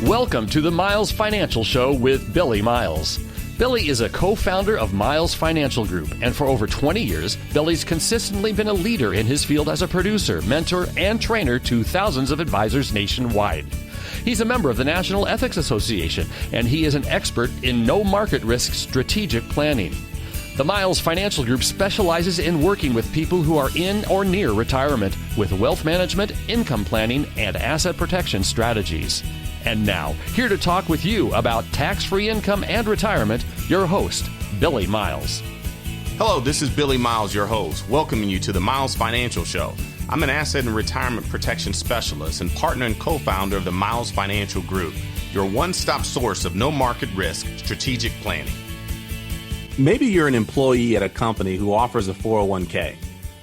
Welcome to the Miles Financial Show with Billy Miles. Billy is a co-founder of Miles Financial Group, and for over 20 years, Billy's consistently been a leader in his field as a producer, mentor, and trainer to thousands of advisors nationwide. He's a member of the National Ethics Association, and he is an expert in no-market risk strategic planning. The Miles Financial Group specializes in working with people who are in or near retirement with wealth management, income planning, and asset protection strategies. And now, here to talk with you about tax-free income and retirement, your host, Billy Miles. Hello, this is Billy Miles, your host, welcoming you to the Miles Financial Show. I'm an asset and retirement protection specialist and partner and co-founder of the Miles Financial Group, your one-stop source of no-market risk strategic planning. Maybe you're an employee at a company who offers a 401k.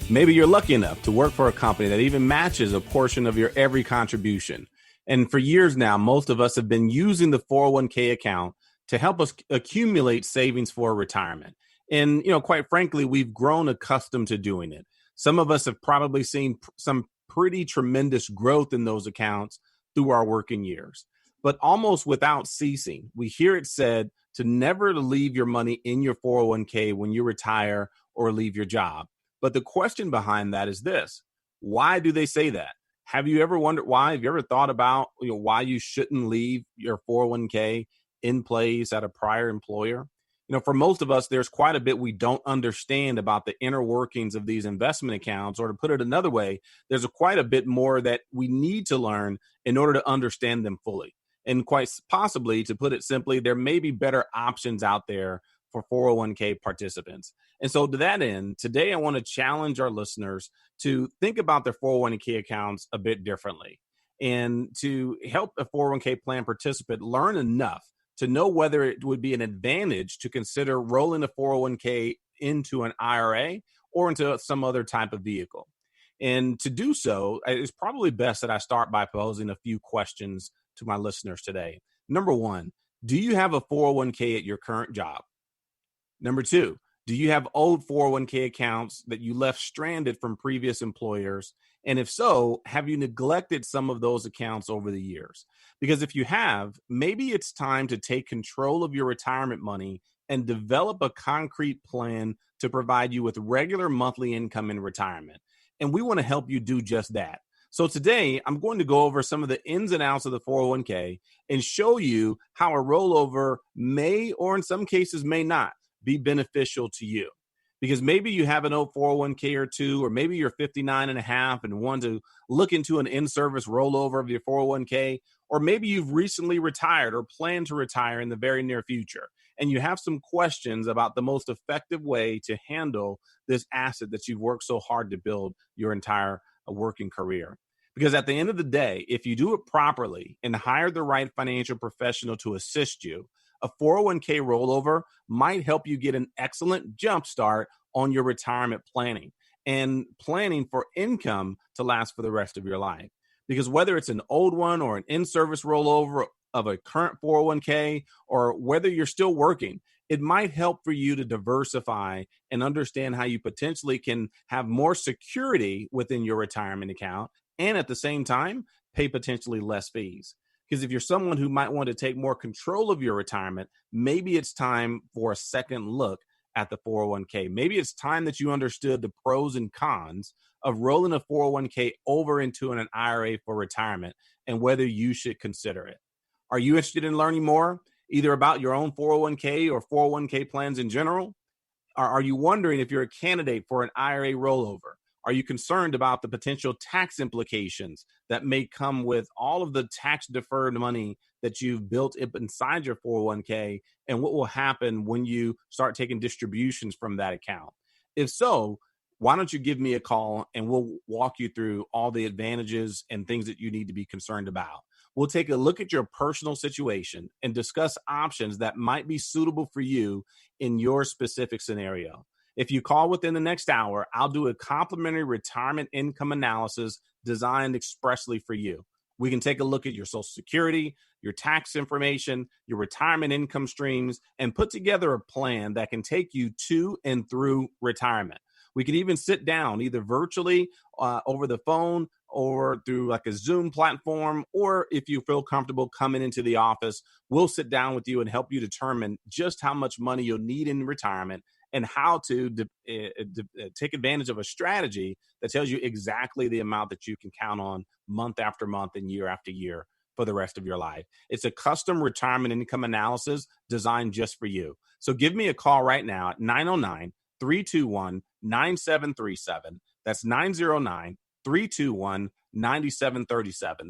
Maybe you're lucky enough to work for a company that even matches a portion of your every contribution. And for years now, most of us have been using the 401k account to help us accumulate savings for retirement. And, quite frankly, we've grown accustomed to doing it. Some of us have probably seen some pretty tremendous growth in those accounts through our working years. But almost without ceasing, we hear it said to never leave your money in your 401k when you retire or leave your job. But the question behind that is this: why do they say that? Have you ever wondered why? Have you ever thought about why you shouldn't leave your 401k in place at a prior employer? For most of us, there's quite a bit we don't understand about the inner workings of these investment accounts, or to put it another way, there's quite a bit more that we need to learn in order to understand them fully. And quite possibly, to put it simply, there may be better options out there for 401k participants. And so to that end, today I want to challenge our listeners to think about their 401k accounts a bit differently, and to help a 401k plan participant learn enough to know whether it would be an advantage to consider rolling a 401k into an IRA or into some other type of vehicle. And to do so, it's probably best that I start by posing a few questions to my listeners today. Number one, do you have a 401k at your current job? Number two, do you have old 401k accounts that you left stranded from previous employers? And if so, have you neglected some of those accounts over the years? Because if you have, maybe it's time to take control of your retirement money and develop a concrete plan to provide you with regular monthly income in retirement. And we want to help you do just that. So today, I'm going to go over some of the ins and outs of the 401k and show you how a rollover may, or in some cases may not, be beneficial to you. Because maybe you have an old 401k or two, or maybe you're 59 and a half and want to look into an in-service rollover of your 401k, or maybe you've recently retired or plan to retire in the very near future, and you have some questions about the most effective way to handle this asset that you've worked so hard to build your entire working career. Because at the end of the day, if you do it properly and hire the right financial professional to assist you, a 401k rollover might help you get an excellent jump start on your retirement planning and planning for income to last for the rest of your life. Because whether it's an old one or an in-service rollover of a current 401k, or whether you're still working, it might help for you to diversify and understand how you potentially can have more security within your retirement account, and at the same time, pay potentially less fees. Because if you're someone who might want to take more control of your retirement, maybe it's time for a second look at the 401k. Maybe it's time that you understood the pros and cons of rolling a 401k over into an IRA for retirement, and whether you should consider it. Are you interested in learning more, either about your own 401k or 401k plans in general? Or are you wondering if you're a candidate for an IRA rollover? Are you concerned about the potential tax implications that may come with all of the tax deferred money that you've built inside your 401k, and what will happen when you start taking distributions from that account? If so, why don't you give me a call and we'll walk you through all the advantages and things that you need to be concerned about. We'll take a look at your personal situation and discuss options that might be suitable for you in your specific scenario. If you call within the next hour, I'll do a complimentary retirement income analysis designed expressly for you. We can take a look at your Social Security, your tax information, your retirement income streams, and put together a plan that can take you to and through retirement. We can even sit down either virtually over the phone or through like a Zoom platform, or if you feel comfortable coming into the office, we'll sit down with you and help you determine just how much money you'll need in retirement and how to take advantage of a strategy that tells you exactly the amount that you can count on month after month and year after year for the rest of your life. It's a custom retirement income analysis designed just for you. So give me a call right now at 909-321-9737. That's 909-321-9737.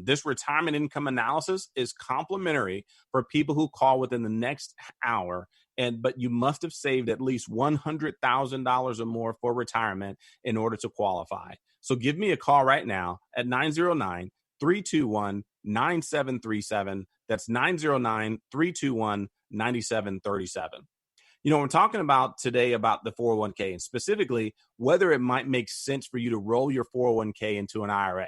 This retirement income analysis is complimentary for people who call within the next hour. But you must have saved at least $100,000 or more for retirement in order to qualify. So give me a call right now at 909-321-9737. That's 909-321-9737. We're talking about today about the 401k and specifically whether it might make sense for you to roll your 401k into an IRA.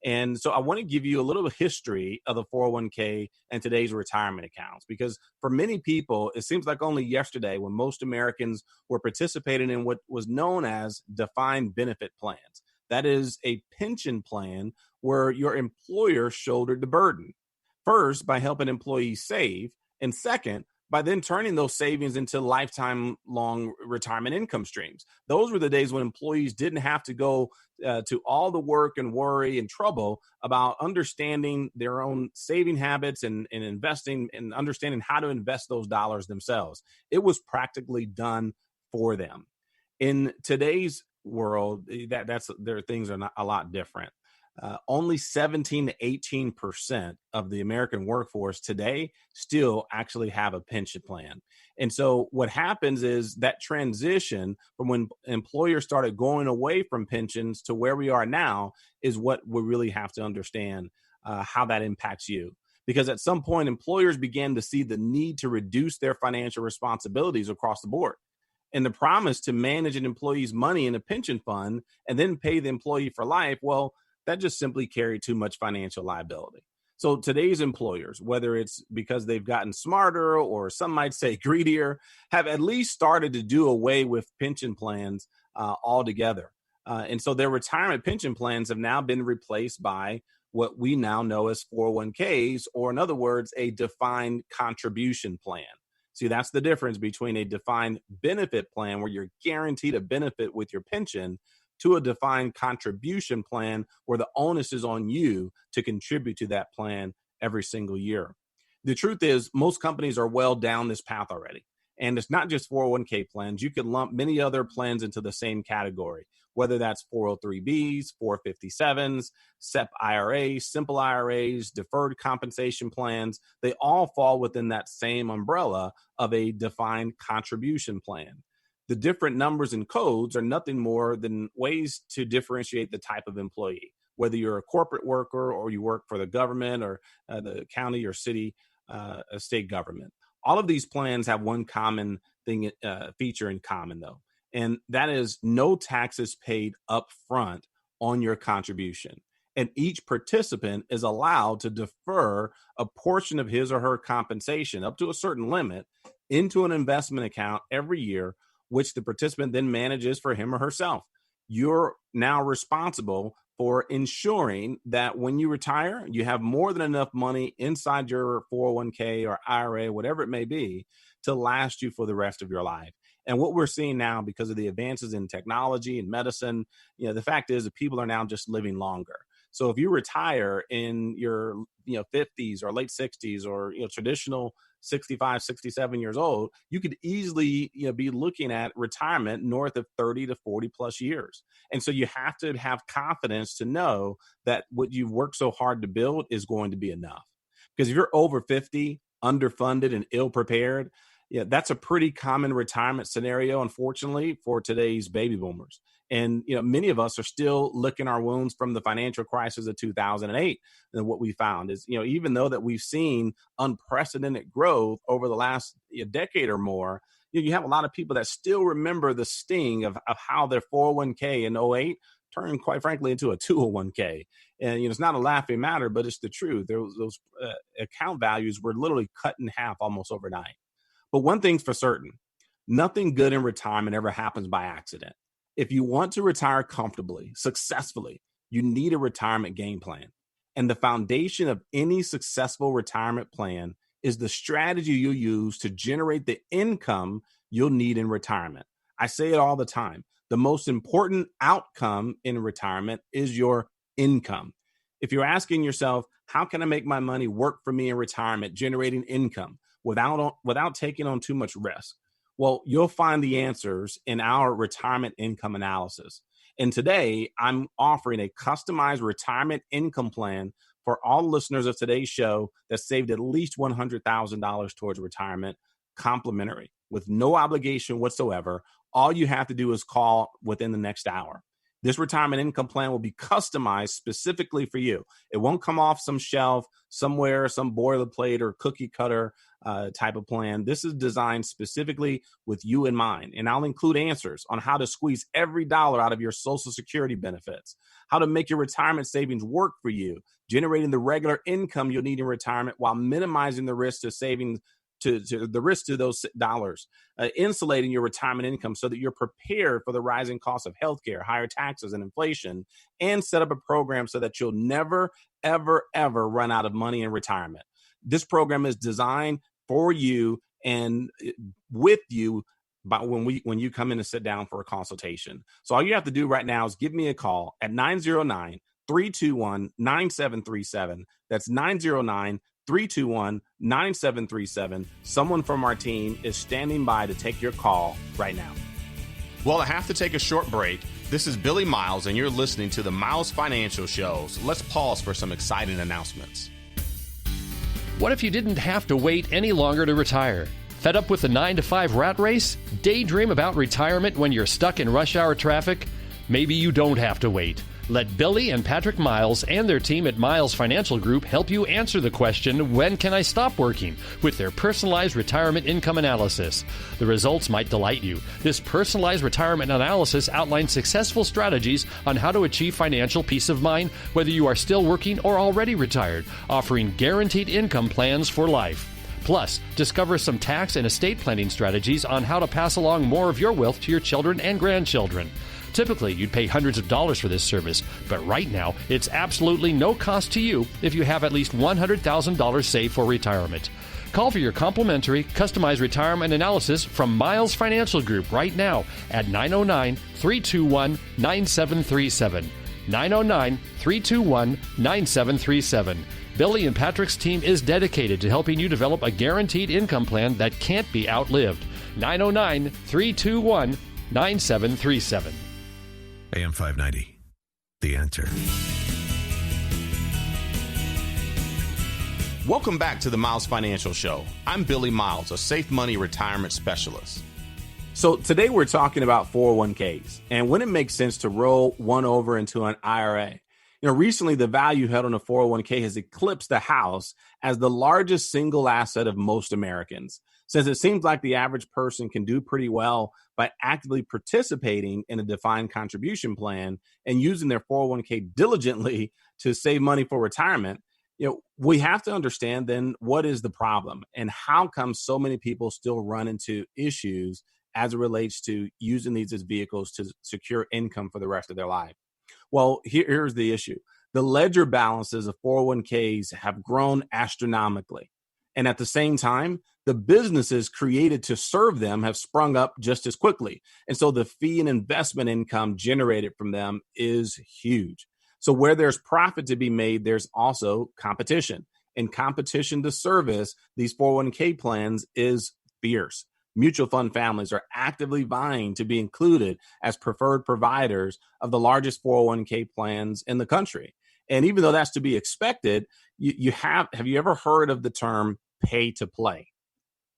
And so I want to give you a little history of the 401k and today's retirement accounts, because for many people, it seems like only yesterday when most Americans were participating in what was known as defined benefit plans. That is a pension plan where your employer shouldered the burden. First, by helping employees save, and second, by then turning those savings into lifetime long retirement income streams. Those were the days when employees didn't have to go to all the work and worry and trouble about understanding their own saving habits and investing and understanding how to invest those dollars themselves. It was practically done for them. In today's world, their things are not a lot different. Only 17 to 18% of the American workforce today still actually have a pension plan. And so what happens is that transition from when employers started going away from pensions to where we are now is what we really have to understand how that impacts you. Because at some point, employers began to see the need to reduce their financial responsibilities across the board. And the promise to manage an employee's money in a pension fund and then pay the employee for life, well, that just simply carried too much financial liability. So today's employers, whether it's because they've gotten smarter or some might say greedier, have at least started to do away with pension plans altogether. And so their retirement pension plans have now been replaced by what we now know as 401ks, or in other words, a defined contribution plan. See, that's the difference between a defined benefit plan where you're guaranteed a benefit with your pension to a defined contribution plan where the onus is on you to contribute to that plan every single year. The truth is, most companies are well down this path already. And it's not just 401k plans. You could lump many other plans into the same category, whether that's 403bs, 457s, SEP IRAs, simple IRAs, deferred compensation plans. They all fall within that same umbrella of a defined contribution plan. The different numbers and codes are nothing more than ways to differentiate the type of employee, whether you're a corporate worker or you work for the government or the county or city, state government. All of these plans have one common thing, feature in common, though, and that is no taxes paid up front on your contribution. And each participant is allowed to defer a portion of his or her compensation up to a certain limit into an investment account every year, which the participant then manages for him or herself. You're now responsible for ensuring that when you retire, you have more than enough money inside your 401k or IRA, whatever it may be, to last you for the rest of your life. And what we're seeing now, because of the advances in technology and medicine, the fact is that people are now just living longer. So if you retire in your 50s or late 60s or traditional 65, 67 years old, you could easily be looking at retirement north of 30 to 40 plus years. And so you have to have confidence to know that what you've worked so hard to build is going to be enough. Because if you're over 50, underfunded and ill prepared, that's a pretty common retirement scenario, unfortunately, for today's baby boomers. And many of us are still licking our wounds from the financial crisis of 2008. And what we found is, even though that we've seen unprecedented growth over the last decade or more, you have a lot of people that still remember the sting of how their 401k in '08 turned, quite frankly, into a 201k. And it's not a laughing matter, but it's the truth. Those account values were literally cut in half almost overnight. But one thing's for certain, nothing good in retirement ever happens by accident. If you want to retire comfortably, successfully, you need a retirement game plan. And the foundation of any successful retirement plan is the strategy you use to generate the income you'll need in retirement. I say it all the time. The most important outcome in retirement is your income. If you're asking yourself, how can I make my money work for me in retirement, generating income without taking on too much risk? Well, you'll find the answers in our retirement income analysis. And today, I'm offering a customized retirement income plan for all listeners of today's show that saved at least $100,000 towards retirement, complimentary, with no obligation whatsoever. All you have to do is call within the next hour. This retirement income plan will be customized specifically for you. It won't come off some shelf somewhere, some boilerplate or cookie cutter type of plan. This is designed specifically with you in mind. And I'll include answers on how to squeeze every dollar out of your Social Security benefits, how to make your retirement savings work for you, generating the regular income you'll need in retirement while minimizing the risk to savings to the risk to those dollars, insulating your retirement income so that you're prepared for the rising cost of healthcare, higher taxes, and inflation, and set up a program so that you'll never, ever, ever run out of money in retirement. This program is designed for you and with you when you come in to sit down for a consultation. So all you have to do right now is give me a call at 909-321-9737. That's 909-321-9737. Someone from our team is standing by to take your call right now. Well, I have to take a short break. This is Billy Miles, and you're listening to the Miles Financial Shows. Let's pause for some exciting announcements. What if you didn't have to wait any longer to retire? Fed up with the 9-to-5 rat race? Daydream about retirement when you're stuck in rush hour traffic? Maybe you don't have to wait. Let Billy and Patrick Miles and their team at Miles Financial Group help you answer the question, when can I stop working? With their personalized retirement income analysis. The results might delight you. This personalized retirement analysis outlines successful strategies on how to achieve financial peace of mind, whether you are still working or already retired, offering guaranteed income plans for life. Plus, discover some tax and estate planning strategies on how to pass along more of your wealth to your children and grandchildren. Typically, you'd pay hundreds of dollars for this service, but right now, it's absolutely no cost to you if you have at least $100,000 saved for retirement. Call for your complimentary, customized retirement analysis from Miles Financial Group right now at 909-321-9737. 909-321-9737. Billy and Patrick's team is dedicated to helping you develop a guaranteed income plan that can't be outlived. 909-321-9737. AM 590, The Answer. Welcome back to the Miles Financial Show. I'm Billy Miles, a safe money retirement specialist. So today we're talking about 401ks and when it makes sense to roll one over into an IRA. Recently the value held on a 401k has eclipsed the house as the largest single asset of most Americans, since it seems like the average person can do pretty well by actively participating in a defined contribution plan and using their 401k diligently to save money for retirement. We have to understand then what is the problem and how come so many people still run into issues as it relates to using these as vehicles to secure income for the rest of their life. Well, here's the issue. The ledger balances of 401ks have grown astronomically. And at the same time, the businesses created to serve them have sprung up just as quickly. And so the fee and investment income generated from them is huge. So where there's profit to be made, there's also competition. And competition to service these 401k plans is fierce. Mutual fund families are actively vying to be included as preferred providers of the largest 401k plans in the country. And even though that's to be expected, have you ever heard of the term pay to play?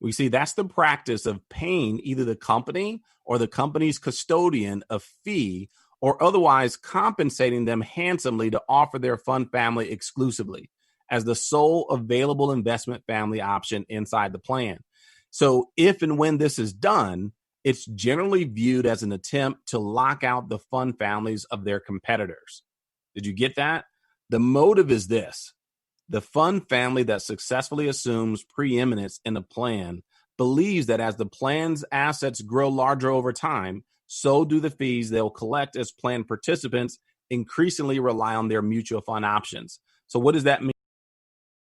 We see that's the practice of paying either the company or the company's custodian a fee or otherwise compensating them handsomely to offer their fund family exclusively as the sole available investment family option inside the plan. So if and when this is done, it's generally viewed as an attempt to lock out the fund families of their competitors. Did you get that? The motive is this. The fund family that successfully assumes preeminence in a plan believes that as the plan's assets grow larger over time, so do the fees they'll collect as plan participants increasingly rely on their mutual fund options. So what does that mean?